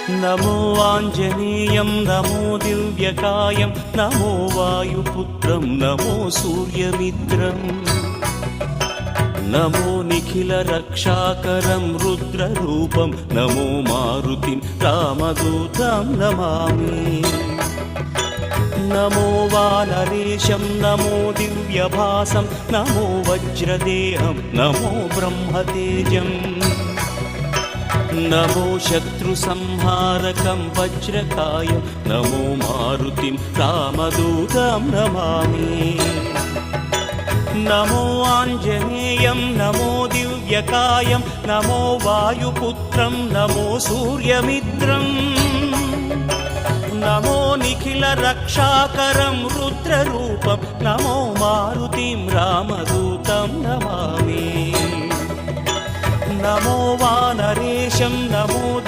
नमो आञ्जनेयं नमो दिव्यकायं नमो वायुपुत्रं नमो सूर्यमित्रम् नमो निखिलरक्षाकरं रुद्ररूपं नमो मारुतिं रामदूतं Namami नमो वानरेशं नमो दिव्यभासं नमो वज्रदेहं नमो ब्रह्मतेजम् नमो शत्रुसंहारकं वज्रकायं नमो मारुतिं रामदूतं Namami नमो आञ्जनेयं नमो दिव्यकायं नमो वायुपुत्रं नमो सूर्यमित्रम् नमो निखिलरक्षाकरं रुद्ररूपं नमो मारुतिं रामदूतं Namami नमो वानरेशं नमो